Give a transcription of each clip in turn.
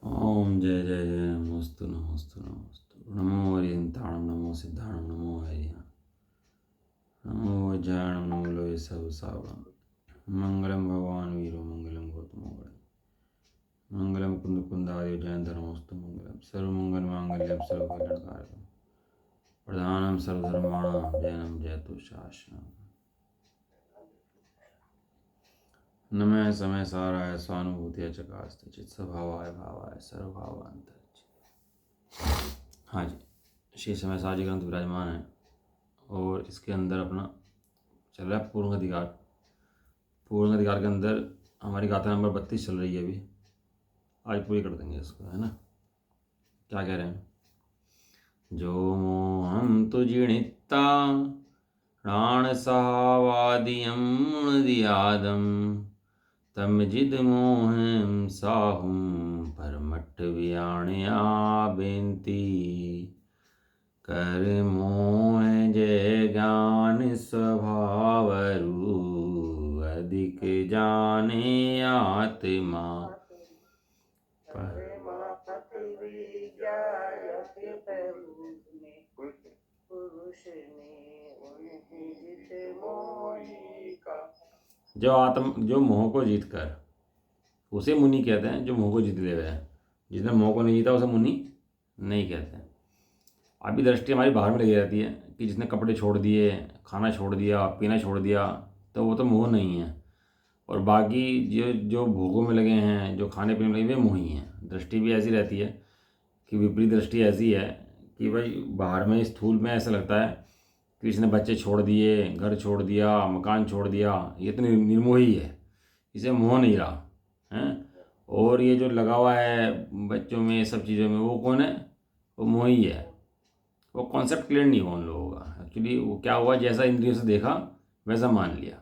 ओम जय जय जय नमोस्तु नमोस्तु नमोस्तु नमो हरियंताणम नमो सिद्धाणम नमो हरिया नमो वज्राणम नमो लोय सब सावणम मंगलम भगवान वीरो मंगलम गौतमो मंगलम कुंद कुंदाय जयंत नमोस्तु मंगलम सर्वमंगल मांगल्यम सर्वकल्याणकारकम प्रधानम सर्वधर्माणाम जयनम जयतु शासनम नमः समय साराय स्वानुभूति चकास्त चित स्वभावाय भावाय सर्वभावांतर। हाँ जी, श्री समय साजी ग्रंथ विराजमान है और इसके अंदर अपना चल रहा है पूर्ण अधिकार। पूर्ण अधिकार के अंदर हमारी गाथा नंबर 32 चल रही है अभी। आज पूरी कर देंगे इसको, है ना। क्या कह रहे हैं? जो मोहम तुजिणिता प्राण सहावादियम दियादम तम जिद मोहम साहुम परमठ वियाणया बेनती कर मोह जय ज्ञान स्वभावरू अधिक जाने आत्मा जो मोह को जीत कर, उसे मुनि कहते हैं जो मोह को जीत ले गए। जिसने मोह को नहीं जीता उसे मुनि नहीं कहते हैं। अभी दृष्टि हमारी बाहर में लगी रहती है कि जिसने कपड़े छोड़ दिए, खाना छोड़ दिया, पीना छोड़ दिया, तो वो तो मोह नहीं है। और बाकी जो भोगों में लगे हैं, जो खाने पीने में लगे, वे मोह ही हैं। दृष्टि भी ऐसी रहती है कि विपरीत दृष्टि ऐसी है कि भाई बाहर में स्थूल में ऐसा लगता है कि इसने बच्चे छोड़ दिए, घर छोड़ दिया, मकान छोड़ दिया, ये तो निर्मोही है, इसे मोह नहीं रहा है। और ये जो लगा हुआ है बच्चों में, सब चीज़ों में, वो कौन है? वो मोह ही है। वो कॉन्सेप्ट क्लियर नहीं हुआ उन लोगों का। एक्चुअली वो क्या हुआ, जैसा इंद्रियों से देखा वैसा मान लिया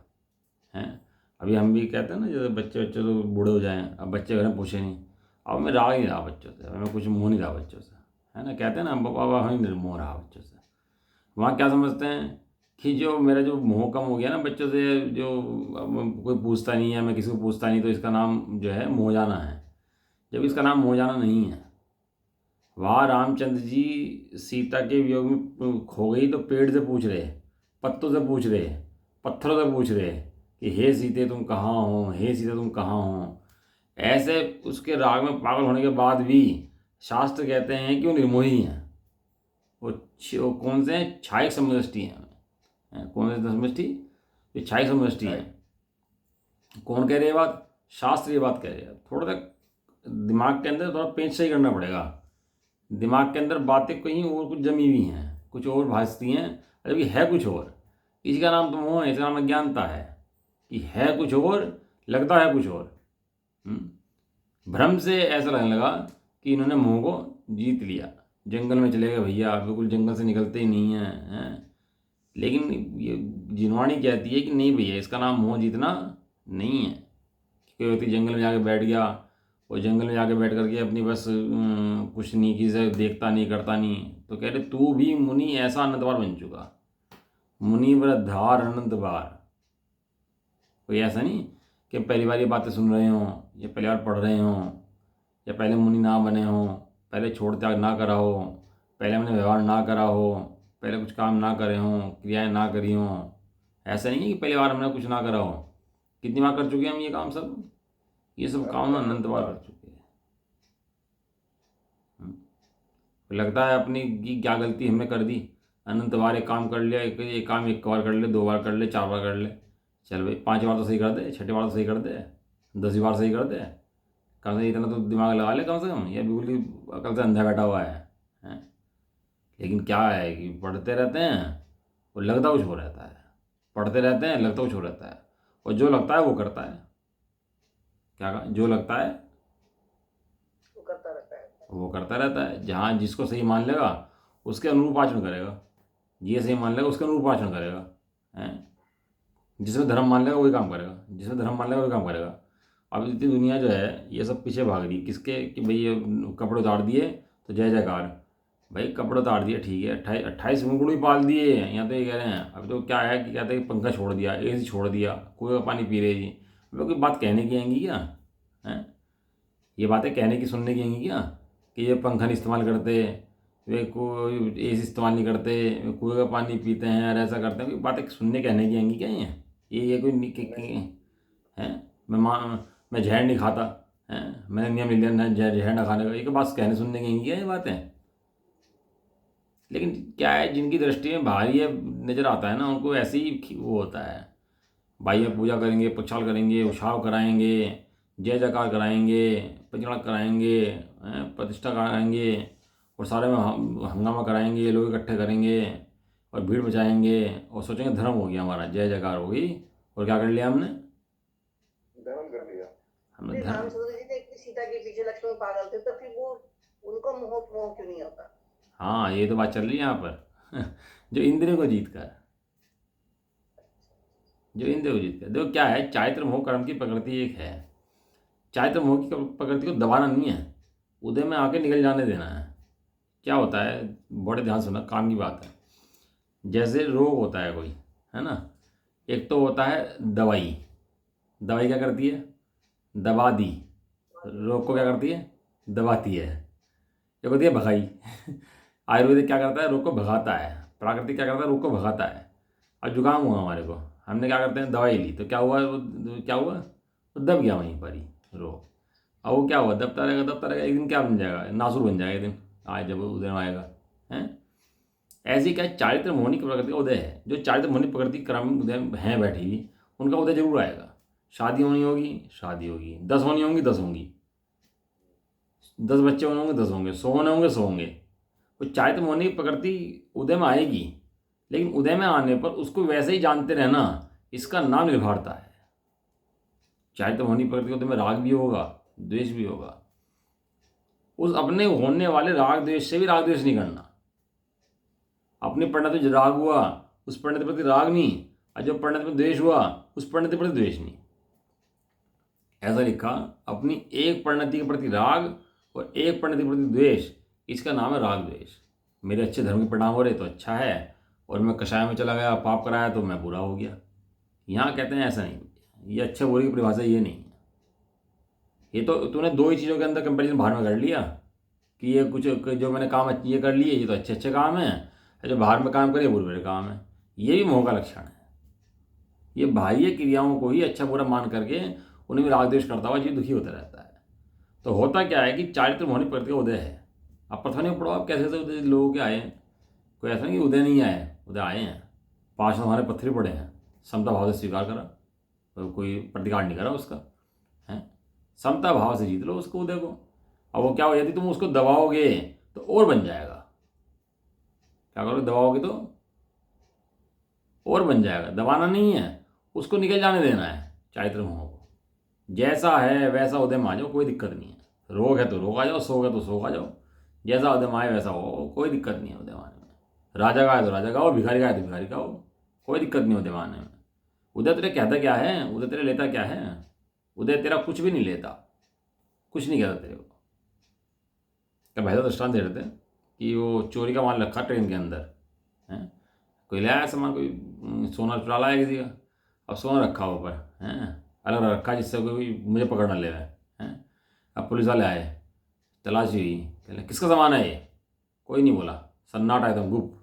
है। अभी हम भी कहते हैं ना, जैसे बच्चे तो बूढ़े हो जाएं, अब बच्चे घर में पूछे नहीं, अब मैं राग नहीं रहा बच्चों से, मैं कुछ मोह नहीं रहा बच्चों से, है ना। कहते हैं ना, बाबा हमें निर्मोह रहा बच्चों से। वहाँ क्या समझते हैं कि जो मेरा जो मोह कम हो गया ना बच्चों से, जो कोई पूछता नहीं है, मैं किसी को पूछता नहीं, तो इसका नाम जो है मोह जाना है। जब इसका नाम मोह जाना नहीं है। वहाँ रामचंद्र जी सीता के वियोग में खो गई तो पेड़ से पूछ रहे, पत्तों से पूछ रहे, पत्थरों से पूछ रहे कि हे सीते तुम कहाँ हो, हे सीते तुम कहाँ हो। ऐसे उसके राग में पागल होने के बाद भी शास्त्र कहते हैं कि वो निर्मोही हैं। वो कौन से हैं? छायक समदृष्टि हैं। कौन से समदृष्टि? ये छायक समदृष्टि हैं। कौन कह रहे हैं बात? शास्त्र ये बात कह रहे हैं। थोड़ा सा दिमाग के अंदर थोड़ा पेंच सही करना पड़ेगा। दिमाग के अंदर बातें कहीं और कुछ जमी हुई हैं, कुछ और भासती हैं, जबकि है कुछ और। इसी का नाम तो मोह है, इसका नाम अज्ञानता है कि है कुछ और, लगता है कुछ और। भ्रम से ऐसा लगने लगा कि इन्होंने मोह को जीत लिया। जंगल में चले गए भैया, बिल्कुल जंगल से निकलते ही नहीं हैं। लेकिन ये जिनवाणी कहती है कि नहीं भैया, इसका नाम मोह जीतना नहीं है। कोई व्यक्ति जंगल में जाके बैठ गया, वो जंगल में जाके बैठ करके अपनी बस कुछ नीकी से देखता नहीं, करता नहीं, तो कह रहे तू भी मुनि ऐसा अनंतबार बन चुका। मुनि वृद्धार अनंतबार। कोई ऐसा नहीं कि पहली बार ये बातें सुन रहे हों, या पहली बार पढ़ रहे हों, या पहले मुनि ना बने हों, पहले छोड़ त्याग ना करा हो, पहले हमने व्यवहार ना करा हो, पहले कुछ काम ना करे हों, क्रियाएं ना करी हों। ऐसा नहीं है कि पहली बार हमने कुछ ना करा हो। कितनी बार कर चुके हैं हम ये काम? सब ये सब काम ना अनंत बार कर चुके हैं। लगता है अपनी की क्या गलती हमने कर दी, अनंत बार एक काम कर लिया, एक काम एक बार कर ले, 2 बार कर ले, 4 बार कर ले, चल भाई 5 बार तो सही कर दे, 6 बार तो सही कर दे, 10 बार सही कर दे, कम से इतना तो दिमाग लगा ले कम से कम। या बिल्कुल ही अकल से अंधा बैठा हुआ है। लेकिन क्या है कि पढ़ते रहते हैं और लगता कुछ हो रहता है, पढ़ते रहते हैं लगता कुछ हो रहता है, और जो लगता है वो करता है। क्या कहा? जो लगता है वो करता रहता है। जहाँ जिसको सही मान लेगा उसके अनुरूप आचरण करेगा, ये सही मान लेगा उसके अनुरूप आचरण करेगा, हैं। जिसमें धर्म मान लेगा वही काम करेगा, जिसमें धर्म मान लेगा वही काम करेगा। अब इतनी दुनिया जो है ये सब पीछे भाग रही किसके, कि भाई ये कपड़े उतार दिए तो जय जयकार। भाई कपड़े उतार दिए ठीक है, 28 मुकुट भी पाल दिए, यहाँ तो ये कह रहे हैं। अब तो क्या है कि कहते हैं कि पंखा छोड़ दिया, AC छोड़ दिया, कुएं का पानी पी रहे जी, वे कोई बात कहने की आएंगी क्या? हैं? ये बातें कहने की सुनने की आएंगी क्या? कि ये पंखा नहीं इस्तेमाल करते, वे कोई एसी इस्तेमाल नहीं करते, वे कुएं का पानी पीते हैं और ऐसा करते हैं, कोई बातें सुनने कहने की आएंगी क्या? ये कोई हैं? मैं जहर नहीं खाता, हैं? मैंने नियम ले लिया ना जहर ना खाने का, ये कोई बात कहने सुनने की आएंगी क्या ये बातें? लेकिन क्या है, जिनकी दृष्टि में बाहर ये नज़र आता है ना, उनको ऐसे ही वो होता है, बाह्य पूजा करेंगे, प्रक्षाल करेंगे, उछाव कराएंगे, जय जयकार कराएंगे, पंचड़ा कराएंगे, प्रतिष्ठा कराएंगे, और सारे में हंगामा कराएंगे, लोग इकट्ठे करेंगे और भीड़ मचाएंगे और सोचेंगे धर्म हो गया हमारा, जय जयकार हो गई, और क्या कर लिया हमने? धर्म कर लिया। हमने रामचंद्र जी देखते सीता के पीछे लक्ष्मण पागल थे, तो फिर वो उनको मोह मोह क्यों नहीं होता? हाँ, ये तो बात चल रही है यहाँ पर जो इंद्रियों को जीत कर, जो इंद्रियों को जीत कर, देखो क्या है, चारित्र मोह कर्म की प्रकृति एक है। चारित्र मोह की प्रकृति को दबाना नहीं है, उदय में आके निकल जाने देना है। क्या होता है, बड़े ध्यान सुनना, काम की बात है। जैसे रोग होता है कोई, है ना, एक तो होता है दवाई। दवाई क्या करती है? दबा दी। रोग को क्या करती है? दबाती है। एक होती है भगाई आयुर्वेदिक क्या करता है? रोग को भगाता है। प्राकृतिक क्या करता है? रोग को भगाता है। अब जुकाम हुआ हमारे को, हमने क्या करते हैं? दवाई ली, तो क्या हुआ? वो क्या हुआ? वो दब गया वहीं पर ही रोग। अब वो क्या हुआ? दबता रहेगा, एक दिन क्या बन जाएगा? नासूर बन जाएगा एक दिन, आज जब उदय में आएगा। हैं? ऐसी क्या चारित्र मोहनी प्रकृति का उदय है। जो चारित्र मोहनी प्रकृति क्रम उदय हैं बैठी हुई, उनका उदय जरूर आएगा। शादी होनी होगी, शादी होगी, 10 होनी होंगी, 10 होंगी, 10 बच्चे होने होंगे, 10 होंगे, 100 होने होंगे, 100 होंगे। वो चारित्र मोहनी प्रकृति उदय में आएगी, लेकिन उदय में आने पर उसको वैसे ही जानते रहना, इसका नाम निर्भरता है। चारित्र मोहनी प्रकृति उदय में राग भी होगा, द्वेष भी होगा। उस अपने होने वाले राग द्वेष से भी राग द्वेष नहीं करना। अपनी परिणति जो राग हुआ, उस परिणति प्रति राग नहीं, और जो परिणति में द्वेष हुआ, उस परिणति प्रति द्वेष नहीं। ऐसा लिखा, अपनी एक परिणति के प्रति राग और एक परिणति के प्रति द्वेष, इसका नाम है राग द्वेष। मेरे अच्छे धर्म के परिणाम हो रहे तो अच्छा है, और मैं कषाय में चला गया, पाप कराया तो मैं बुरा हो गया। यहाँ कहते हैं ऐसा नहीं, ये अच्छे बुरे की परिभाषा ये नहीं है। ये तो तूने दो ही चीज़ों के अंदर कंपेरिजन बाहर में कर लिया कि ये कुछ जो मैंने काम ये कर लिए, ये तो अच्छे अच्छे काम हैं, जो बाहर में काम करे बुरे बुरे काम है। ये भी मोह का लक्षण है। ये बाह्य क्रियाओं को ही अच्छा बुरा मान करके उन्हें भी राग द्वेष करता हुआ जीव दुखी होता रहता है। तो होता क्या है कि चारित्र मोहनी प्रकृति का उदय है। अब प्रथा नहीं पढ़ो, आप कैसे उदय लोगों के आए हैं? कोई ऐसा नहीं कि उदय नहीं आए, उदय आए हैं। 5 हमारे पत्थर पड़े हैं, समता भाव से स्वीकार करा, तो कोई प्रतिकार नहीं करा उसका, है। समता भाव से जीत लो उसको, उदय को। अब वो क्या हो, यदि तुम उसको दबाओगे तो और बन जाएगा। क्या करोगे? दबाओगे तो और बन जाएगा। दबाना नहीं है, उसको निकल जाने देना है चारित्र मोह को। जैसा है वैसा उदय में आ जाओ, कोई दिक्कत नहीं है। रोग है तो रोग आ जाओ, शोक है तो शोक आ जाओ, जैसा उदय में आए वैसा हो, कोई दिक्कत नहीं है उदय में आने में। राजा का है तो राजा का हो, भिखारी का है तो भिखारी का हो, कोई दिक्कत नहीं उदय में आने में। उदय तेरे कहता क्या है? उदय तेरे लेता क्या है? उदय तेरा कुछ भी नहीं लेता, कुछ नहीं कहता तेरे को। क्या भैया दृष्टांत दे रहे थे कि वो चोरी का माल रखा ट्रेन के अंदर, है, कोई ले आया सामान, कोई सोना चुरा लाया किसी का, अब सोना रखा ऊपर, हैं, अलग रखा जिससे कोई मुझे पकड़ ना ले रहा है। अब पुलिस वाले आए, तलाशी हुई, कहले किसका सामान है ये? कोई नहीं बोला, सन्नाटा एकदम गुप,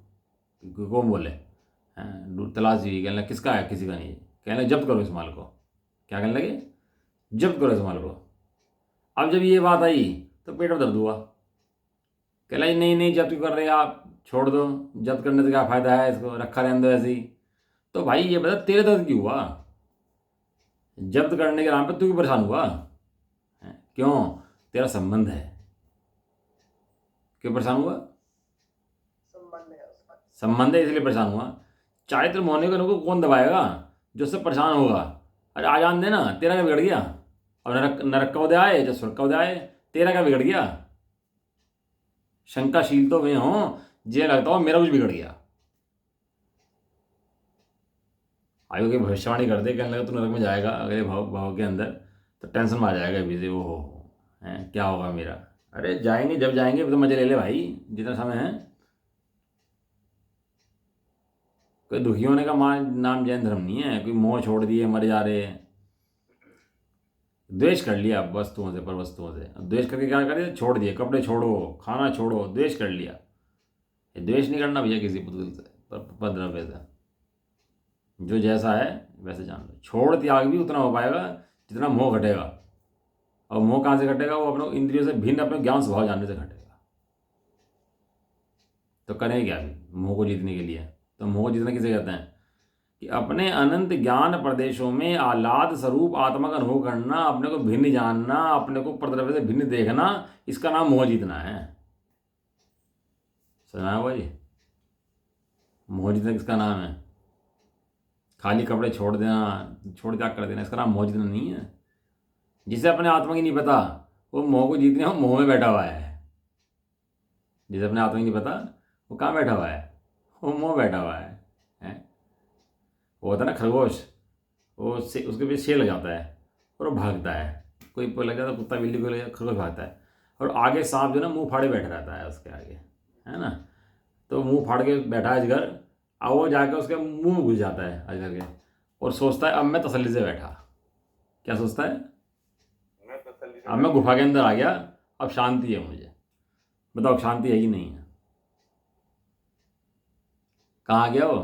कौन बोले? हैं, तलाशी हुई, कहने किसका है? किसी का नहीं। कहने जब्त करो इस माल को। क्या कहने लगे? जब्त करो इस माल को। अब जब ये बात आई तो पेट में दर्द हुआ। कहला नहीं नहीं, जब्त क्यों कर रहे आप, छोड़ दो, जब्त करने से क्या फ़ायदा है, इसको रखा रहने दो ऐसे ही। तो भाई ये बता, तेरे दर्द क्यों हुआ? जब्त करने के नाम पर तू क्यों परेशान हुआ? क्यों? तेरा संबंध है। क्यों परेशान हुआ? संबंध है उसका। संबंध है इसलिए परेशान हुआ। चारित्र मोहनी को कौन दबाएगा? जो उससे परेशान होगा। अरे आ जान देना, तेरा क्या बिगड़ गया? और नरक नरक का उदय आए, जो स्वर्ग का उदय आए, तेरा क्या बिगड़ गया? शंकाशील तो मैं हूं, जे लगता हो मेरा कुछ बिगड़ गया। आयु की भविष्यवाणी कर दे, कहने लगा तू नरक में जाएगा अगले भाव भाव के अंदर, तो टेंशन में आ जाएगा अभी से, वो हो है क्या होगा मेरा। अरे जाएंगे, जब जाएंगे अभी तो मजे ले ले भाई, जितना समय है। कोई दुखी होने का नाम जैन धर्म नहीं है। कोई मोह छोड़ दिए मर जा रहे हैं, द्वेष कर लिया वस्तुओं से, पर वस्तुओं से। अब द्वेष करके क्या करे, छोड़ दिए, कपड़े छोड़ो, खाना छोड़ो, द्वेष कर लिया। ये द्वेष नहीं करना भैया किसी पुतगल से, पर द्रव्य से। जो जैसा है वैसे जान लो। छोड़ त्याग भी उतना हो पाएगा जितना मोह घटेगा। और मोह कहाँ से घटेगा, वो अपने इंद्रियों से भिन्न अपने ज्ञान स्वभाव जानने से घटेगा। तो करें क्या अभी मोह को जीतने के लिए? तो मोह को जीतना किसे कहते हैं कि अपने अनंत ज्ञान प्रदेशों में आह्लाद स्वरूप आत्मा का अनुभव करना, अपने को भिन्न जानना, अपने को परद्रव्य से भिन्न देखना, इसका नाम मोह जीतना है। सुना हुआ जी? मोह जीतना किसका नाम है? खाली कपड़े छोड़ देना, छोड़ त्याग कर देना, इसका नाम मोह जीतना नहीं है। जिसे अपने आत्मा की नहीं पता वो मोह को जीतने मोह में बैठा हुआ है। जिसे अपने आत्मा की नहीं पता वो कहाँ बैठा हुआ है? वो मोह बैठा हुआ है, हैं? वो होता है ना खरगोश, वो उसके पीछे शेर लग जाता है और वो भागता है। कोई लग जाता है, कुत्ता बिल्ली को लग जाता है, खरगोश भागता है। और आगे सांप जो ना मुंह फाड़े बैठा रहता है उसके आगे, है ना। तो मुंह फाड़ के बैठा है अजगर, अब वो जाकर उसके मुंह में घुस जाता है अजगर के, और सोचता है अब मैं तसल्ली से बैठा। क्या सोचता है? अब मैं गुफा के अंदर आ गया, अब शांति है मुझे। बताओ शांति है कि नहीं है? कहाँ गया वो?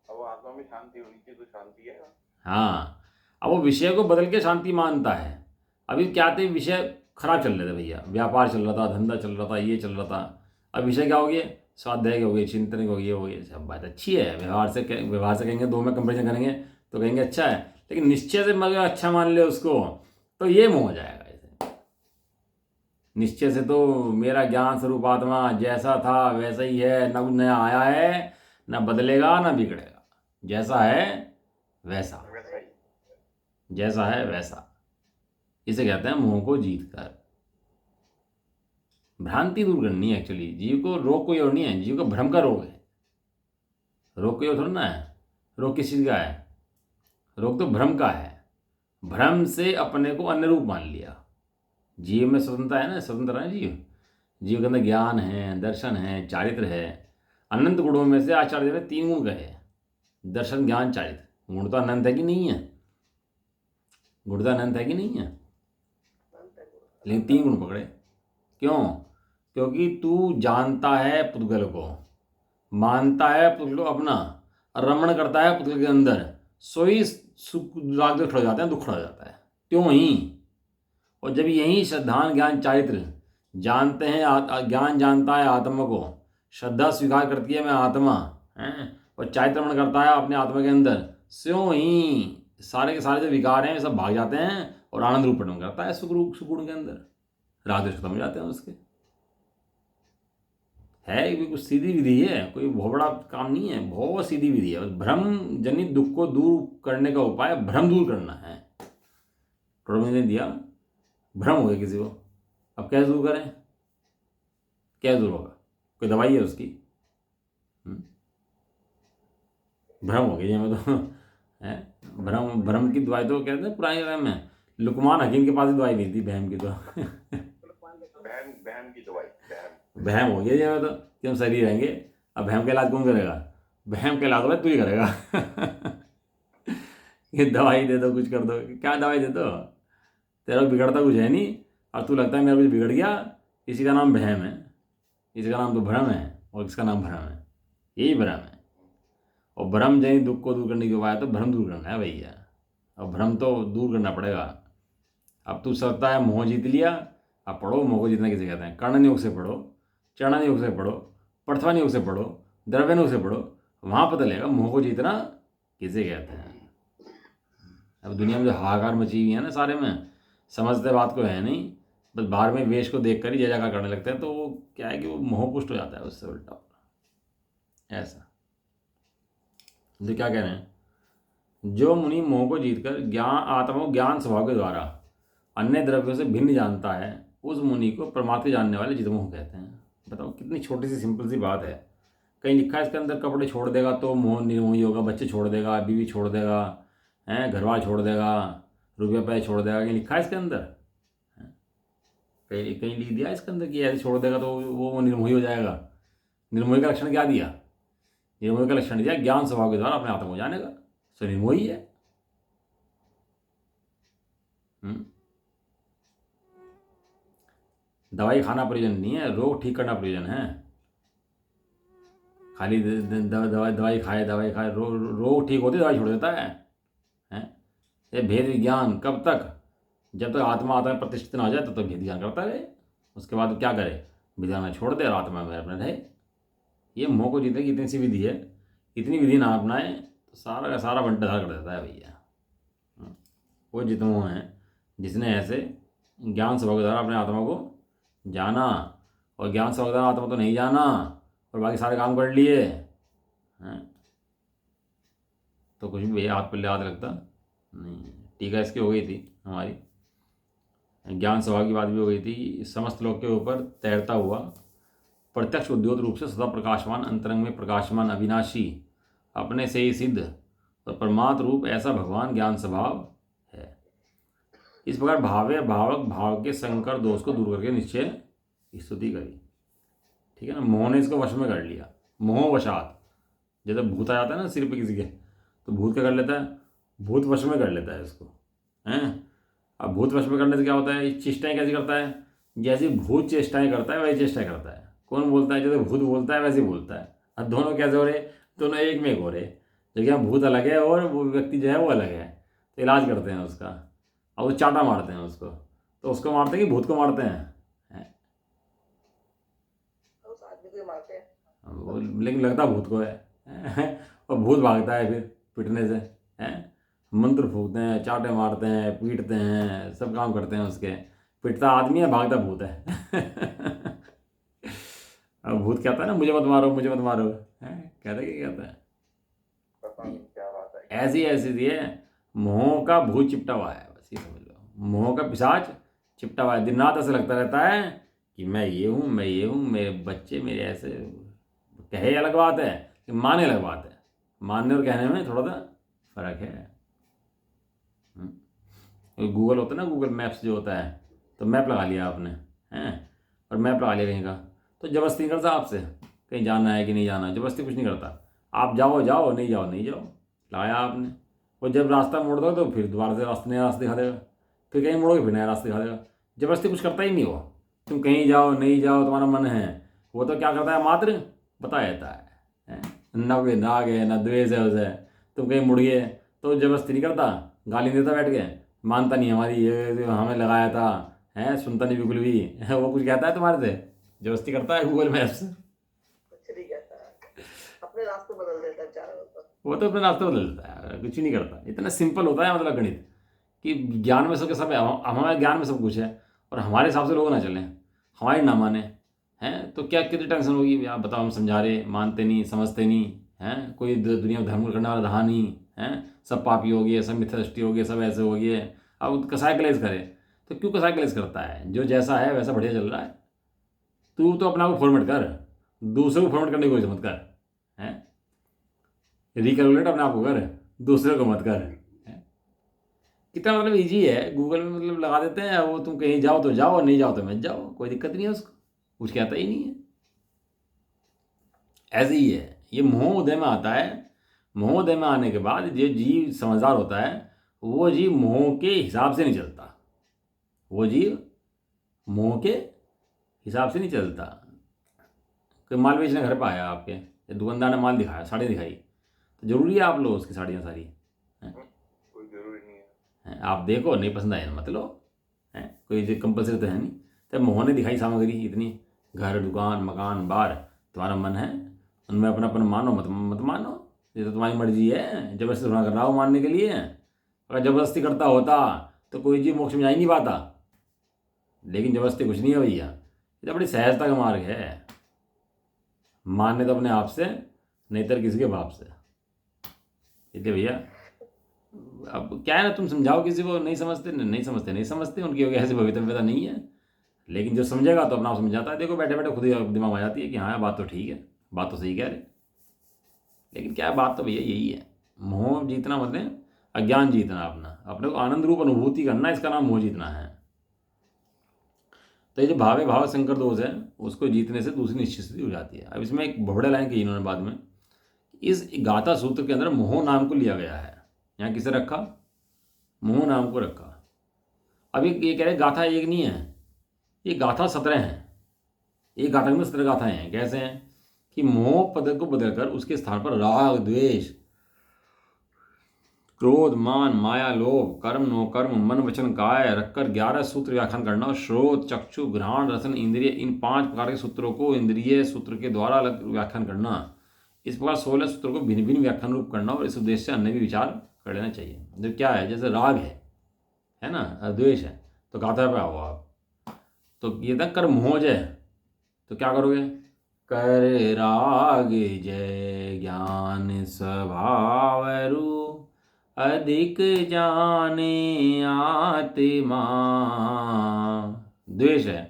अब आत्मा में शांति होनी चाहिए, तो शांति है। हाँ, अब वो विषय को बदल के शांति मानता है। अभी क्या थे, विषय खराब चल रहे थे भैया, व्यापार चल रहा था, धंधा चल रहा था, ये चल रहा था। अब विषय क्या हो गए, स्वाध्याय हो गए, चिंतन हो गए, सब बात अच्छी है। व्यवहार से कहेंगे, दो में कंपेरिजन करेंगे तो कहेंगे अच्छा है, लेकिन निश्चय से मगर अच्छा मान ले उसको तो ये मोह हो जाएगा। ऐसे निश्चय से तो मेरा ज्ञान स्वरूप आत्मा जैसा था वैसा ही है, ना कुछ नया आया है, ना बदलेगा ना बिगड़ेगा, जैसा है वैसा, जैसा है वैसा। इसे कहते हैं मोह को जीत कर। भ्रांति दूर करनी है एक्चुअली। जीव को रोग कोई और नहीं है, जीव को भ्रम का रोग है। रोग कोई और थोड़ा ना है। रोग किस चीज़ का है? रोग तो भ्रम का है। भ्रम से अपने को अन्य रूप मान लिया। जीव में स्वतंत्रता है ना, स्वतंत्र है जीव। जीव के अंदर ज्ञान है, दर्शन है, चारित्र है। अनंत गुणों में से आचार्य ने 3 गुण कहे, दर्शन, ज्ञान, चारित्र। गुण तो अनंत है कि नहीं है? गुण तो अनंत है कि नहीं है? लेकिन 3 गुण पकड़े। क्यों? क्योंकि तू जानता है पुद्गल को, मानता है पुद्गल को अपना, रमण करता है पुद्गल के अंदर, सोई सुख राग दुख खड़ा जाता है, दुख खड़ा जाता है। क्यों ही? और जब यही श्रद्धान ज्ञान चारित्र जानते हैं, ज्ञान जानता है आत्मा को, श्रद्धा स्वीकार करती है मैं आत्मा है, और चारित्र रमण करता है अपने आत्मा के अंदर, स्यों ही सारे के सारे जो विकार हैं सब भाग जाते हैं और आनंद रूप परिणम करता है सुगुण के अंदर। राग द्वेष खत्म हो जाते हैं उसके। है भी कुछ सीधी विधि है, कोई बहुत बड़ा काम नहीं है, बहुत सीधी विधि है। भ्रम जनित दुख को दूर करने का उपाय भ्रम दूर करना है। टोटल ने दिया, भ्रम हो गया किसी को, अब कैसे दूर करें? कैसे दूर होगा? कोई दवाई है उसकी? भ्रम हो गई हमें तो है। भ्रम की दवाई तो कहते हैं पुराने समय में लुकमान हकीम के पास ही दवाई नहीं थी बहम की तो बहम की दवाई, बहम हो गया जी हमें तो कि हम सही रहेंगे। अब बहम का इलाज कौन करेगा? बहम का इलाज भाई तू ही करेगा ये दवाई दे दो, कुछ कर दो। क्या दवाई दे दो? तेरा बिगड़ता कुछ है नहीं, और तू लगता है मेरा कुछ बिगड़ गया। इसी का नाम बहम है, इसी का नाम तो भ्रम है, और इसका नाम भ्रम है। यही भ्रम है। और भ्रम जैसे दुख को दूर करने के उपाय तो भ्रम दूर करना है भैया। और भ्रम तो दूर करना पड़ेगा। अब तू सकता है मोह जीत लिया, अब पढ़ो मोह को जीतना किसे कहते हैं। कर्ण योग से पढ़ो, चरण योग से पढ़ो, प्रथवन योग से पढ़ो, द्रव्य योग से पढ़ो, वहाँ पता लगेगा मोह को जीतना किसे कहते हैं। अब दुनिया में जो हाहाकार मची हुई है ना, सारे में समझते बात को है नहीं, बस बाहर में वेश को देख कर ही जय जयकार करने लगते हैं। तो वो क्या है कि वो मोहपुष्ट हो जाता है उससे उल्टा ऐसा। जो क्या कह रहे हैं, जो मुनि मोह को जीतकर आत्मा को ज्ञान स्वभाव के द्वारा अन्य द्रव्यों से भिन्न जानता है, उस मुनि को परमात्मा के जानने वाले जितमोह कहते हैं। बताओ कितनी छोटी सी सिंपल सी बात है। कहीं लिखा है इसके अंदर कपड़े छोड़ देगा तो मोह निर्मोही होगा, बच्चे छोड़ देगा, बीवी छोड़ देगा, हैं, घरवाल छोड़ देगा, रुपये पैसे छोड़ देगा? कहीं लिखा है इसके अंदर? कहीं कहीं लिख दिया इसके अंदर कि ऐसे छोड़ देगा तो वो निर्मोही हो जाएगा? निर्मोही का लक्षण क्या दिया? निर्मोही का लक्षण दिया ज्ञान स्वभाव के द्वारा अपने आत्मा को जानेगा, सो निर्मोही है। दवाई खाना प्रयोजन नहीं है, रोग ठीक करना प्रयोजन है। खाली दवाई खाए रोग ठीक होते दवाई छोड़ देता है। हैं? ये भेद विज्ञान कब तक? जब तक आत्मा आत्मा में प्रतिष्ठित ना हो जाए तब तक भेद विज्ञान करता रहे। उसके बाद क्या करे? विज्ञान में छोड़ दे और आत्मा में अपने रहे। ये मोह को जीतने की इतनी सी विधि है, इतनी विधि ना अपनाए तो सारा का सारा बंटाधार कर देता है भैया। वो जितने मोह हैं, जिसने ऐसे ज्ञान स्वभाव द्वारा अपने आत्मा को जाना और ज्ञान स्वभाव द्वारा आत्मा तो नहीं जाना और बाकी सारे काम कर लिए हैं, तो कुछ भी भैया हाथ पल्ले हाथ लगता नहीं। टीका इसकी हो गई थी हमारी, ज्ञान स्वभाव की बात भी हो गई थी। समस्त लोक के ऊपर तैरता हुआ प्रत्यक्ष उद्योत रूप से सदा प्रकाशमान, अंतरंग में प्रकाशमान, अविनाशी, अपने से ही सिद्ध और परमात्म रूप ऐसा भगवान ज्ञान स्वभाव है। इस प्रकार भावे भावक भाव के संकर दोष को दूर करके निश्चय की स्तुति करी। ठीक है ना, मोह ने इसको वश में कर लिया। मोह वशात, जैसे भूत आ जाता है ना सिर पे किसी के, तो भूत क्या कर लेता है? भूत वश में कर लेता है इसको, हैं। अब भूत वश में करने से क्या होता है? चेष्टाएं कैसी करता है? जैसी भूत चेष्टाएं करता है वैसी चेष्टाएं करता है। कौन बोलता है? जैसे भूत बोलता है वैसे बोलता है। अब दोनों कैसे हो रहे? दोनों एक में एक हो रहे। जो कि भूत अलग है और वो व्यक्ति जो है वो अलग है, तो इलाज करते हैं उसका। और वो चाटा मारते हैं उसको, तो उसको मारते हैं कि भूत को मारते हैं? उस आदमी को मारते हैं। वो लेकिन लगता भूत को है और भूत भागता है फिर पिटने से, हैं। मंत्र फूकते हैं, चाटे मारते हैं, पीटते हैं, सब काम करते हैं उसके। पिटता आदमी है, भागता भूत है अब भूत कहता है ना मुझे मत मारो, मुझे मत मारो, है कहता है कि कहता है? पता नहीं क्या बात है। ऐसी ऐसी थी है। मोह का भूत चिपटा हुआ है, बस ये समझ लो। मोह का पिशाच चिपटा हुआ है, दिन रात ऐसा लगता रहता है कि मैं ये हूँ, मैं ये हूँ, मेरे बच्चे मेरे ऐसे। कहे अलग बात है कि माने अलग बात है। मानने और कहने में थोड़ा सा फर्क है। गूगल होता है ना, गूगल मैप्स जो होता है, तो मैप लगा लिया आपने, हैं, और मैप लगा लिया कहीं का, तो जबरदस्ती नहीं करता आपसे कहीं जाना है कि नहीं जाना, जबरदस्ती कुछ नहीं करता। आप जाओ जाओ, नहीं जाओ नहीं जाओ, लगाया आपने। वो जब रास्ता मोड़ दो तो फिर दोबारा से रास्ता नया रास्ता दिखा देगा, फिर कहीं मोड़ोगे फिर नया रास्ता दिखा देगा। जबरदस्ती कुछ करता ही नहीं वो। तुम कहीं जाओ नहीं जाओ तुम्हारा मन है, वो तो क्या करता है? मात्र बता देता है। न कोई राग है न द्वेष है उसे। तुम कहीं मुड़ गए तो जबरदस्ती नहीं करता, गाली देता बैठ के, मानता नहीं हमारी, ये हमें लगाया था, है सुनता नहीं बिल्कुल भी वो कुछ कहता है तुम्हारे से? जबरदस्ती करता है गूगल मैप्स? कुछ नहीं कहता है, अपने रास्ते बदल देता है चारों तरफ। वो तो अपने रास्ते बदल देता है, कुछ नहीं करता। इतना सिंपल होता है मतलब गणित, कि ज्ञान में सबके सब है, हमारे ज्ञान में सब कुछ है और हमारे हिसाब से लोग ना चलें, हमारी ना माने, हैं, तो क्या कितनी टेंशन होगी? आप बताओ, हम समझा रहे, मानते नहीं, समझते नहीं, हैं, कोई दुनिया में धर्म करने वाला रहा नहीं, हैं, सब पापी हो गए, सब मिथ्या दृष्टि हो गए, सब ऐसे हो गए। अब कसाय कलेश करे तो क्यों कसाय कलेश करता है? जो जैसा है वैसा बढ़िया चल रहा है। तू तो अपना को फॉर्मेट कर, दूसरे को फॉर्मेट करने की कोशिश मत कर, हैं, रिकैलकुलेट अपने आप को कर, दूसरे को मत कर। कितना मतलब इजी है, गूगल में मतलब लगा देते हैं वो, तुम कहीं जाओ तो जाओ, नहीं जाओ तो मत जाओ, कोई दिक्कत नहीं है उसको, कुछ कहता ही नहीं है। ऐसे ही है, ये मोह उदय में आता है। मोह उदय में आने के बाद जो जीव समझदार होता है वो जीव मोह के हिसाब से नहीं चलता, वो जीव मोह के हिसाब से नहीं चलता। कोई माल बेचने घर पर आया आपके, दुकानदार ने माल दिखाया, साड़ी दिखाई, तो जरूरी है आप लो उसकी साड़ियाँ सारी? कोई जरूरी नहीं है। आप देखो, नहीं पसंद आया मत लो, है, कोई कंपलसरी तो है नहीं। तब मोह ने दिखाई सामग्री इतनी, घर दुकान मकान बार, तुम्हारा मन है उनमें अपनापन मानो मत मानो, ये तो तुम्हारी मर्जी है। जबरदस्ती थोड़ा कर रहा हो मानने के लिए, अगर जबरदस्ती करता होता तो कोई जीव मोक्ष में जा ही नहीं पाता। लेकिन जबरदस्ती कुछ नहीं है भैया, ये तो बड़ी सहजता का मार्ग है। मानने तो अपने आप से, नहीं तो किसी के बाप से। इसलिए भैया अब क्या है ना, तुम समझाओ किसी को, नहीं समझते नहीं समझते, उनकी ऐसी भवितव्यता नहीं है। लेकिन जो समझेगा तो अपना आप समझ जाता है। देखो बैठे बैठे खुद ही दिमाग आ जाती है कि हाँ बात तो ठीक है, बात तो सही कह रहे। लेकिन क्या है, बात तो भैया यही है, मोह जीतना मतलब अज्ञान जीतना, अपने को आनंद रूप अनुभूति करना, इसका नाम मोह जीतना है। तो ये जो भावे भाव संकर दोष है, उसको जीतने से दूसरी निश्चित स्थिति हो जाती है। अब इसमें एक बहुड़े लाइन की इन्होंने बाद में, इस गाथा सूत्र के अंदर मोह नाम को लिया गया है। यहाँ किसे रखा? मोह नाम को रखा। अब ये कह रहे गाथा एक नहीं है, ये गाथा 17 हैं। एक गाथा में 17 गाथाएं हैं। कैसे हैं कि मोह पद को बदलकर उसके स्थान पर राग, द्वेष, क्रोध, मान, माया, लोभ, कर्म, नो कर्म, मन, वचन, काय रखकर 11 सूत्र व्याख्यान करना। और श्रोत, चक्षु, घ्राण, रसन, इंद्रिय, इन 5 प्रकार के सूत्रों को इंद्रिय सूत्र के द्वारा अलग व्याख्यान करना। इस प्रकार 16 सूत्रों को भिन्न भिन्न व्याख्यान रूप करना और इस उद्देश्य से अन्य भी विचार कर लेना चाहिए। जो क्या है, जैसे राग है ना, द्वेष है, तो गाथा पे आओ आप, तो ये तक कर मोह जय, तो क्या करोगे, कर राग जय ज्ञान स्वभाव रूप अधिक जाने आत्मा। द्वेष है,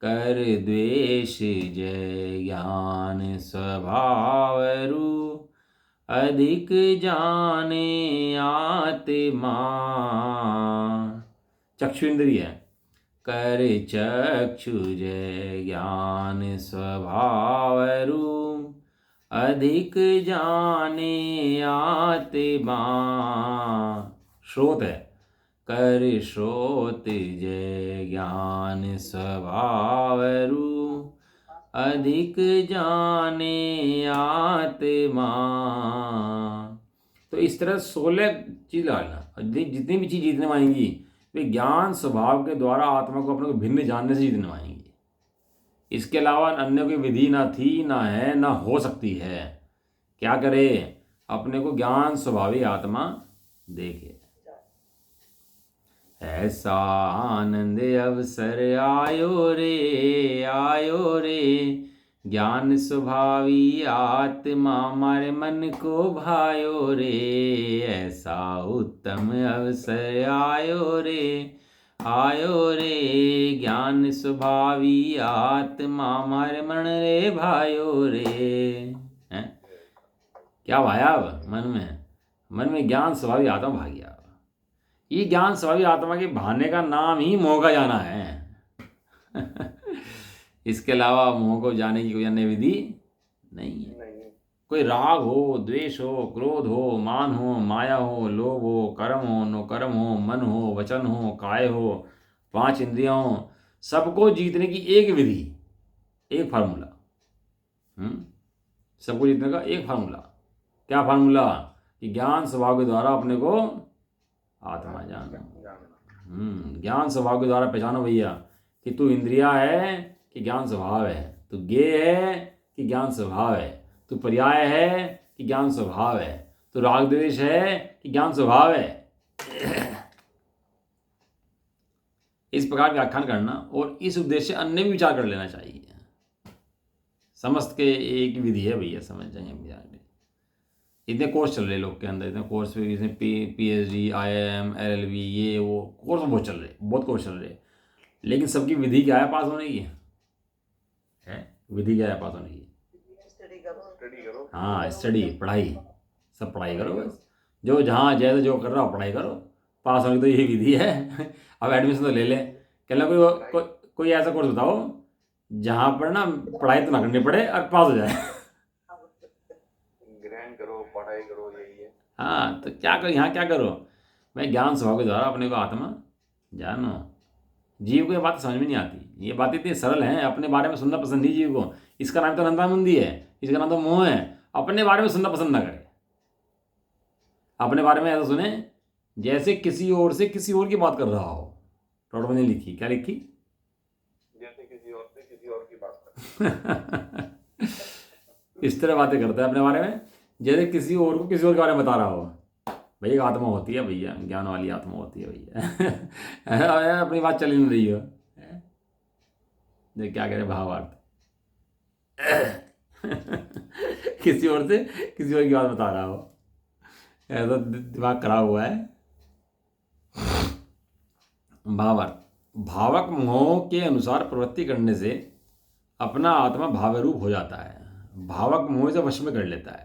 कर द्वेष जय ज्ञान स्वभाव रूप अधिक जाने आत्मा। चक्षु इंद्रिय है, कर चक्षु जय ज्ञान स्वभाव रूप अधिक जाने आत्मा। श्रोत है, कर श्रोत जय ज्ञान स्वभाव रूप अधिक जाने आत्मा। तो इस तरह 16 चीज डालना, जितनी भी चीज जीतने में आएंगी वे ज्ञान स्वभाव के द्वारा आत्मा को अपने को भिन्न जानने से जीतने में आएंगी। इसके अलावा अन्य कोई विधि ना थी, ना है, ना हो सकती है। क्या करे, अपने को ज्ञान स्वभावी आत्मा देखे। ऐसा आनंद अवसर आयो रे ज्ञान स्वभावी आत्मा मारे मन को भायो रे। ऐसा उत्तम अवसर आयो रे ज्ञान स्वभावी आत्मा मारे मन रे भायो रे। हैं, क्या भाया अब मन में ज्ञान स्वभावी आत्मा भाग गया। ये ज्ञान स्वभावी आत्मा के भाने का नाम ही मोह का जाना है। इसके अलावा मोह को जाने की कोई अन्य विधि नहीं है। कोई राग हो, द्वेष हो, क्रोध हो, मान हो, माया हो, लोभ हो, कर्म हो, नो कर्म हो, मन हो, वचन हो, काय हो, 5 इंद्रियां हो, सबको जीतने की एक विधि, एक फार्मूला। सबको जीतने का एक फार्मूला। क्या फार्मूला, कि ज्ञान स्वभाव के द्वारा अपने को आत्मा जानो। ज्ञान स्वभाव के द्वारा पहचानो भैया कि तू इंद्रिया है कि ज्ञान स्वभाव है, तू ज्ञेय है कि ज्ञान स्वभाव है, तू पर्याय है कि ज्ञान स्वभाव है, तू राग द्वेष है कि ज्ञान स्वभाव है। इस प्रकार व्याख्यान करना और इस उद्देश्य से अन्य भी विचार कर लेना चाहिए। समस्त के एक ही विधि है भैया, समझ जाएंगे। इतने कोर्स चल रहे लोग के अंदर, इतने कोर्स इसमें PhD, IIM, LLB, ये वो कोर्स बहुत चल रहे, बहुत कोर्स चल रहे, लेकिन सबकी विधि क्या है पास होने की है? विधि क्या है पास होने की? स्टडी करो। हाँ, स्टडी, पढ़ाई, सब पढ़ाई करो बस। जो जहाँ जैसे जो कर रहा हो पढ़ाई करो, पास होने की तो यही विधि है। अब एडमिशन तो ले लें, कहना कोई ऐसा कोर्स बताओ जहाँ पर ना पढ़ाई तो ना करनी पड़े और पास हो जाए। करो, पढ़ाई करो, यही है। हाँ, तो क्या करो, यहाँ क्या करो, मैं ज्ञान स्वभाव के द्वारा अपने को आत्मा जानो। जीव को ये बात समझ में नहीं आती, ये बातें इतनी सरल हैं। अपने बारे में सुनना पसंद नहीं जीव को, इसका नाम तो नंदामुंदी है, इसका नाम तो मोह है। अपने बारे में सुनना पसंद ना करे, अपने बारे में ऐसा सुने जैसे किसी और से किसी और की बात कर रहा हो। टोटो ने लिखी, क्या लिखी, जैसे किसी और से किसी और की बात कर। इस तरह बातें करता है अपने बारे में जैसे किसी और को किसी और के बारे में बता रहा हो। भैया आत्मा होती है भैया, ज्ञान वाली आत्मा होती है भैया। अपनी बात चल नहीं रही हो, देख क्या कह रहे भावार्थ। किसी और से किसी और की बात बता रहा हो, ऐसा दिमाग खराब हुआ है। भावार्थ, भावक मोह के अनुसार प्रवृत्ति करने से अपना आत्मा भावरूप हो जाता है। भावक मोह से वश में कर लेता है।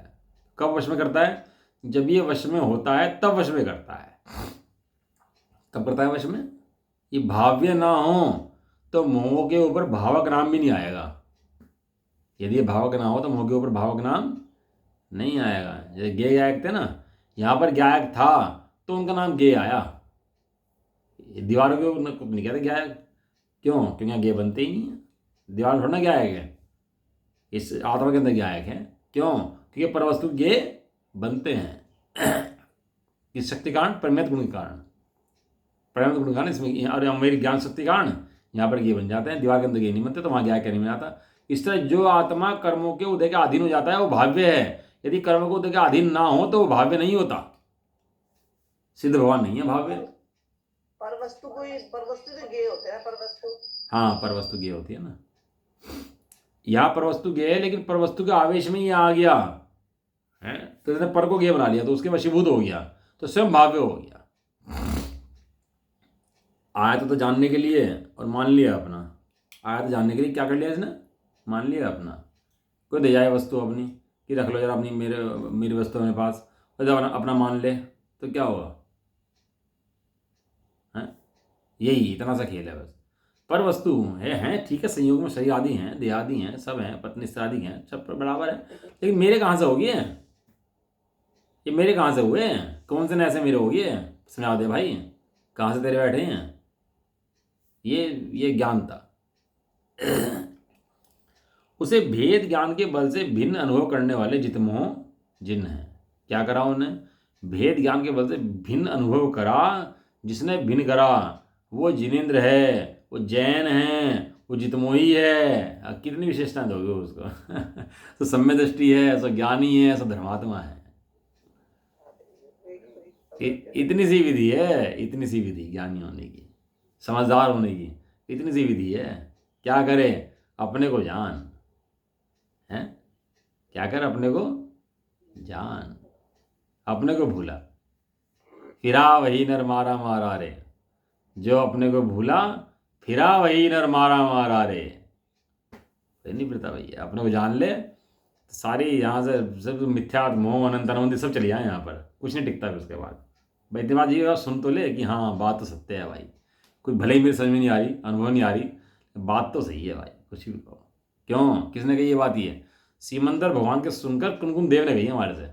कब वश में करता है? जब ये वश में होता है तब वश में करता है। कब करता है वश में? ये भाव्य ना हो तो मोह के ऊपर भावक नाम भी नहीं आएगा। यदि ये भावक ना हो तो मोह के ऊपर भावक नाम नहीं आएगा। जैसे गे गायक थे ना, यहाँ पर गायक था तो उनका नाम गे आया। दीवारों के ऊपर नहीं कहते गायक, क्यों? क्योंकि यहाँ ज्ञेय बनते ही नहीं है, दीवार में थोड़ा ना ज्ञायक है, इस आत्मा के अंदर ज्ञायक है। क्यों? क्योंकि परवस्तु ज्ञेय बनते हैं किस शक्ति के कारण? परिमित गुण के कारण। परिमित गुण के कारण इसमें, और मेरी ज्ञान शक्ति के कारण यहाँ पर ज्ञेय बन जाते हैं, दीवार के अंदर ज्ञेय नहीं बनते, तो वहाँ ज्ञायक नहीं बन जाता। इस तरह जो आत्मा कर्मों के उदय के अधीन हो जाता है वो भाव्य है, यदि कर्म को उदय के अधीन ना हो तो वो भाव्य नहीं होता, सिद्ध भगवान नहीं है भाव्य। परवस्तु तो ज्ञेय होते हैं, परवस्तु। हाँ, परवस्तु ज्ञेय होती है ना, यहाँ परवस्तु ज्ञेय है, लेकिन परवस्तु के आवेश में ही आ गया है, तो इसने पर को ज्ञेय बना लिया, तो उसके वशीभूत हो गया, तो स्वयं भाव्य हो गया। आया तो जानने के लिए और मान लिया अपना, आया तो जानने के लिए क्या कर लिया इसने? मान लिया अपना। कोई दे जाए वस्तु अपनी कि रख लो जरा अपनी, मेरी वस्तु मेरे पास, और जब अपना मान ले तो क्या होगा? हैं, यही इतना सा खेल है बस। पर वस्तु है ठीक है, संयोग में शरीर आदि हैं, देह आदि हैं, सब हैं, पत्नी आदि हैं, सब बराबर है, लेकिन मेरे कहाँ से हो गए? ये मेरे कहाँ से हुए? कौन से ऐसे मेरे हो गए? समझा दे भाई, कहाँ से तेरे बैठे हैं? ये ज्ञान था। उसे भेद ज्ञान के बल से भिन्न अनुभव करने वाले जितमोह जिन हैं। क्या करा उन्हें? भेद ज्ञान के बल से भिन्न अनुभव करा, जिसने भिन्न करा वो जिनेन्द्र है, वो जैन है, वो जितमोही है। कितनी विशेषताएं दोगे उसको? तो सम्य दृष्टि है, सो ज्ञानी है, सो धर्मात्मा है। इतनी सी विधि है, इतनी सी विधि ज्ञानी होने की, समझदार होने की, इतनी सी विधि है। क्या करे? अपने को जान है, क्या कर? अपने को जान, अपने को भूला, फिरा वही नर मारा मारा रे, जो अपने को भूला फिरा वही नर मारा मारा रे। नहीं पड़ता भैया, अपने को जान ले तो सारी यहाँ से सब मिथ्या मोह अनंत अनंत सब चले जाए, यहाँ पर कुछ नहीं टिकता। फिर उसके बाद भाई दिमाग ये सुन तो ले कि हाँ बात तो सत्य है भाई, कोई भले ही मेरी समझ में नहीं आ रही, अनुभव नहीं आ रही, बात तो सही है भाई, कुछ भी कहो। क्यों? किसने कही ये बात? ये सीमंदर भगवान के सुनकर कुनकुन देव ने कही हमारे से।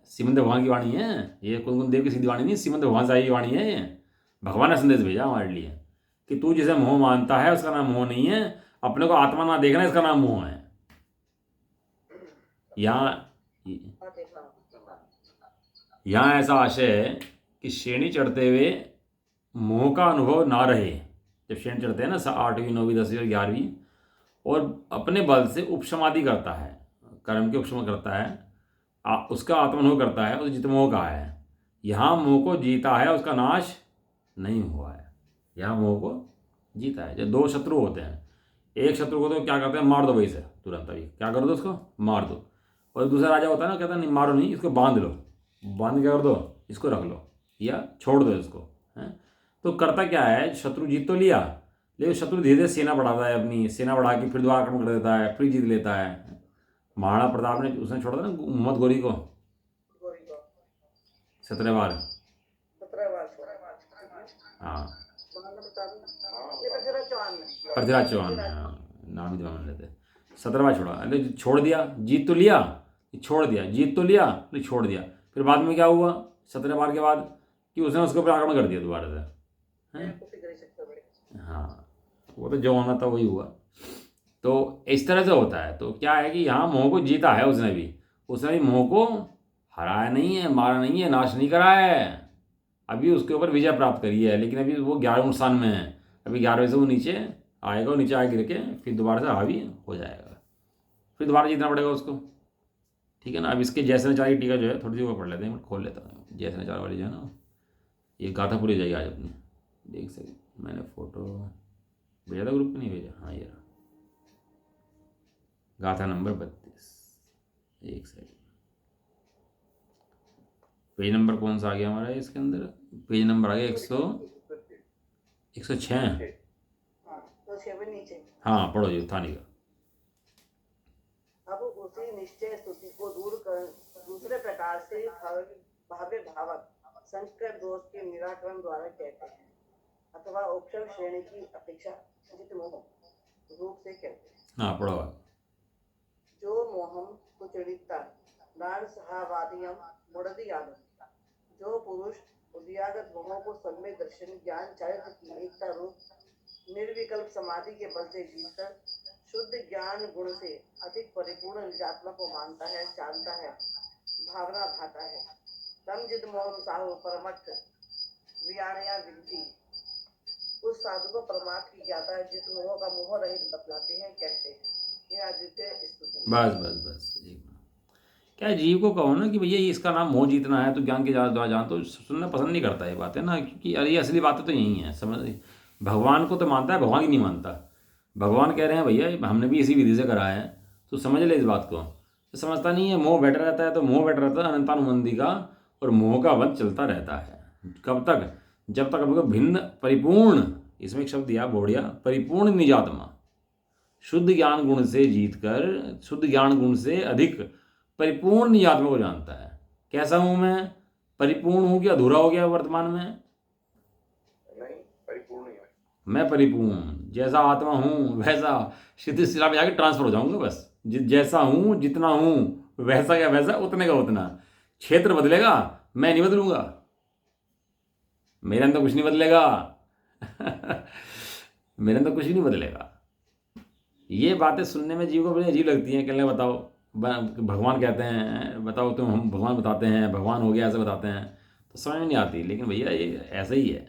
सीमंदर भगवान की वाणी है ये, कुनकुन देव की सीधी वाणी नहीं, सीमंदर भगवान साई की वाणी है ये। भगवान ने संदेश भेजा हमारे लिए कि तू जिसे मोह मानता है उसका नाम मोह नहीं है, अपने को आत्मा ना देखना इसका नाम मोह है। यहाँ ऐसा आशय है कि श्रेणी चढ़ते हुए मोह का अनुभव ना रहे। जब श्रेणी चढ़ते हैं ना 8वीं 9वीं 10वीं और 11वीं, और अपने बल से उपशमादि करता है, कर्म के उपशम करता है, उसका आत्मानुभव करता है, उस जित मोह का है। यहाँ मोह को जीता है, उसका नाश नहीं हुआ है। यहाँ मोह को जीता है। जब दो शत्रु होते हैं, एक शत्रु को तो क्या करते हैं? मार दो भाई से तुरंत, अभी क्या कर दो उसको? मार दो। और दूसरा राजा होता है ना, कहता है नहीं मारो नहीं, इसको बांध लो, बांध क्या कर दो? इसको रख लो या छोड़ दो इसको, है। तो करता क्या है? शत्रु जीत तो लिया, लेकिन शत्रु धीरे धीरे सेना बढ़ाता है, अपनी सेना बढ़ा के फिर दोबारा आक्रमण कर देता है, फिर जीत लेता है। महाराणा प्रताप ने, उसने छोड़ा था ना मोहम्मद गोरी को 17 बार। हाँ, पृथ्वीराज चौहान, हाँ नाम ही दिमाग में लेते। 17 बार छोड़ा, अरे छोड़ दिया, जीत तो लिया, छोड़ दिया, जीत तो लिया, लेकिन छोड़ दिया। फिर बाद में क्या हुआ 17 बार के बाद? कि उसने उसके ऊपर आक्रमण कर दिया दोबारा से, हैं। हाँ, वो तो जो होना था वही हुआ। तो इस तरह से होता है। तो क्या है कि यहाँ मोह को जीता है उसने भी मोह को हराया नहीं है, मारा नहीं है, नाश नहीं करा है, अभी उसके ऊपर विजय प्राप्त करी है। लेकिन अभी वो 11वें स्थान में है, अभी 11वें से वो नीचे आएगा, और नीचे आगे गिर के फिर दोबारा से हावी हो जाएगा, फिर दोबारा जीतना पड़ेगा उसको। ठीक है ना। अब इसके जैसे नचार की टीका जो है थोड़ी सी वो पढ़ लेते हैं, खोल लेता हूँ। जैसे नचार वाली जो है ना, ये गाथा पूरी जाएगी आज अपनी, देख सकते। मैंने फोटो भेजा था ग्रुप में, नहीं भेजा? हाँ ये रहा, गाथा नंबर 32। एक सेकंड, पेज नंबर कौन सा आ गया हमारा इसके अंदर? पेज नंबर आ गया 106। हाँ पढ़ो जी, थानी का। अब उसी निश्चय स्तुति को दूर कर दूसरे प्रकार से भाव्य भावक संस्कृत दोष के निराकरण द्वारा कहते हैं, अथवा उपशम श्रेणी की अपेक्षा जित मोह रूप से कहते हैं। हाँ पढ़ो। जो मोहम कुचरिता नान सहावादियम मुड़दियागम, जो पुरुष उदयागत मोहों को सम्य दर्शन ज्ञान चारित्र की एकता रूप निर्विकल्प समाधि के बल से जीतकर शुद्ध ज्ञान गुण से अधिक परिपूर्ण निजात्मा को मानता है, जानता है, भावना भाता है। तम जिद मोहन साहु परमठ वियाणया विनती, उस साधु को परमात्मा की ज्ञाता है, जिस मोह का मोह रहित बतलाते हैं, कहते हैं। यह अद्वितीय स्तुति। बस क्या है, जीव को कहो ना कि भैया ये इसका नाम मोह जीतना है तो ज्ञान के द्वारा जान, तो सुनना पसंद नहीं करता ये बातें ना, क्योंकि अरे ये असली बातें तो यही हैं। समझ, भगवान को तो मानता है, भगवान ही नहीं मानता। भगवान कह रहे हैं भैया हमने भी इसी विधि से करा है, तो समझ ले इस बात को। तो समझता नहीं है, मोह बैठा रहता है, तो मोह बैठा रहता है अनंतानुबंधी का, और मोह का वध चलता रहता है। कब तक? जब तक हमको भिन्न परिपूर्ण, इसमें एक शब्द दिया बढ़िया, परिपूर्ण निजात्मा, शुद्ध ज्ञान गुण से जीतकर शुद्ध ज्ञान गुण से अधिक परिपूर्ण निजात्मा को जानता है। कैसा हूं मैं? परिपूर्ण हूं कि अधूरा हो गया वर्तमान में? नहीं, परिपूर्ण ही है। मैं परिपूर्ण, जैसा आत्मा हूं वैसा सिद्धि शिला में जाके ट्रांसफर हो जाऊंगा बस। जैसा हूं, जितना हूं, वैसा या वैसा, उतने का उतना। क्षेत्र बदलेगा, मैं नहीं बदलूंगा, मेरे अंदर कुछ नहीं बदलेगा। मेरे अंदर कुछ नहीं बदलेगा। ये बातें सुनने में जीव को बड़ी अजीब लगती हैं। कहने बताओ, भगवान कहते हैं, बताओ तुम, हम भगवान बताते हैं, भगवान हो गया ऐसे बताते हैं, तो समझ में नहीं आती। लेकिन भैया ये ऐसा ही है।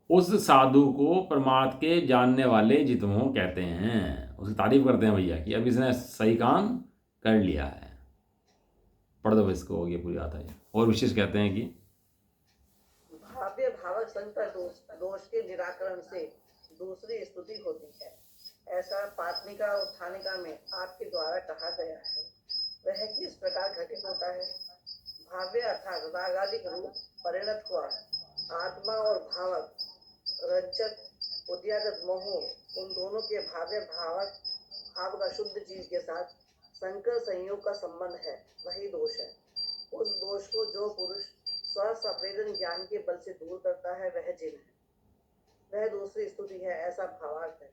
उस साधु को परमार्थ के जानने वाले जितमो कहते हैं, उसकी तारीफ करते हैं भैया कि अब इसने सही काम कर लिया है। पढ़ दो इसको, हो गया पूरी आता है। और विशेष कहते हैं कि भाव्य भावक संकर दोष के निराकरण से दूसरी स्तुति होती है। ऐसा पाटनिका और उत्थानिका में आपके द्वारा कहा गया है। वह किस प्रकार घटित होता है? भाव्य अर्थात रागादिक रूप परिणत हुआ आत्मा और भावक रज्जक उद्यागत मोह, उन दोनों के भाव्य भावक भाव का शुद्ध जीव के साथ संकर संयोग का संबंध है, वही दोष है। उस दोष को जो पुरुष स्व संवेदन ज्ञान के बल से दूर करता है, वह जिन है, वह दूसरी स्तुति है, ऐसा भावार्थ है।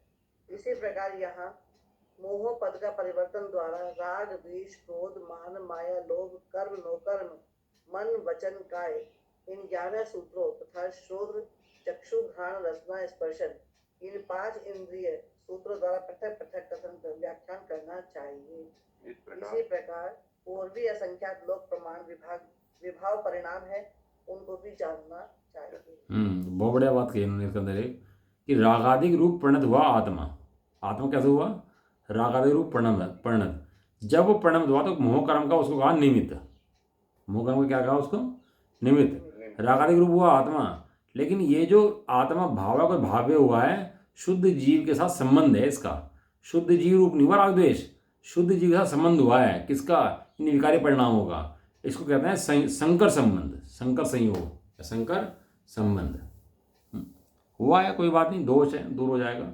इसी प्रकार यहाँ मोह पद का परिवर्तन द्वारा राग, द्वेष, क्रोध, मान, माया, लोभ, कर्म, नोकर्म, मन, वचन, काय, इन 11 सूत्रों तथा श्रोत्र, चक्षु, घ्राण, रसना, स्पर्शन, इन 5 इंद्रिय सूत्रों द्वारा पृथक पृथक कथन व्याख्यान करना चाहिए। इसी प्रकार पूर्वी असंख्यात लोक प्रमाण विभाव परिणाम है, उनको भी जानना चाहिए। बहुत बढ़िया बात कही उन्होंने इसके अंदर एक, कि रागादिक रूप परिणत हुआ आत्मा। आत्मा कैसे हुआ? रागादिक रूप परिणत। जब वो परिणत हुआ तो मोह कर्म का उसको कहा निमित्त। मोह कर्म का क्या कहा उसको? निमित्त। रागादिक रूप हुआ आत्मा। लेकिन ये जो आत्मा भाव को भाव्य हुआ है, शुद्ध जीव के साथ संबंध है इसका। शुद्ध जीव रूप नहीं हुआ राग द्वेष, शुद्ध जीव के साथ संबंध हुआ है। किसका? इन विकारी परिणामों का। इसको कहते हैं संकर संबंध, संकर संयोग, संकर संबंध। हुआ है, कोई बात नहीं, दोष है, दूर हो जाएगा।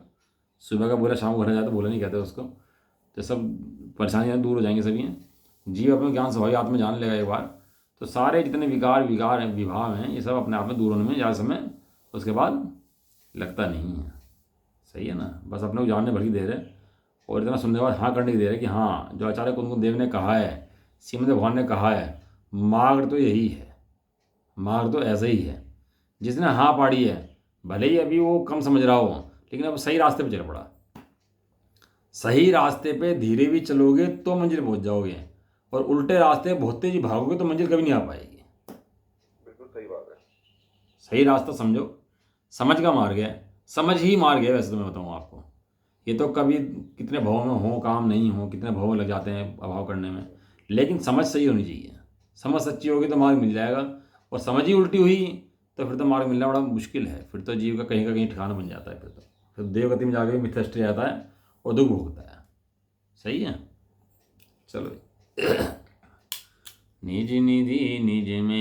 सुबह का बोला शाम को घर जाए तो बोला नहीं कहते उसको, तो सब परेशानियाँ दूर हो जाएंगी सभी हैं। जीव अपने ज्ञान स्वभाव आत्मा जान लेगा एक बार, तो सारे जितने विकार हैं, विभाव हैं, ये सब अपने आप में दूर होने में ज़्यादा समय उसके बाद लगता नहीं है। सही है ना? बस अपने को जानने भर की देर है, और इतना सुनने के बाद हाँ करने की देर है कि हाँ, जो आचार्य कुंदन देव ने कहा है, श्रीमद् भगवान ने कहा है, मार्ग तो यही है, मार्ग तो ऐसा ही है। जिसने हाँ पाड़ी है, भले ही अभी वो कम समझ रहा हो, लेकिन अब सही रास्ते पे चल पड़ा। सही रास्ते पे धीरे भी चलोगे तो मंजिल पहुंच जाओगे, और उल्टे रास्ते बहुत तेजी भागोगे तो मंजिल कभी नहीं आ पाएगी। बिल्कुल सही बात है। सही रास्ता समझो, समझ का मार्ग है, समझ ही मार्ग है। वैसे तो मैं बताऊँ आपको, ये तो कभी कितने भाव में हो काम नहीं हो, कितने भाव लग जाते हैं अभाव करने में, लेकिन समझ सही होनी चाहिए। समझ सच्ची होगी तो मार्ग मिल जाएगा, और समझ ही उल्टी हुई तो फिर तो मार्ग मिलना बड़ा मुश्किल है। फिर तो जीव का कहीं ठिकाना बन जाता है। फिर देवगति में जाकर मिथ्याष्ट जाता है और दुख भोगता है। सही है? चलो निज निधि निज में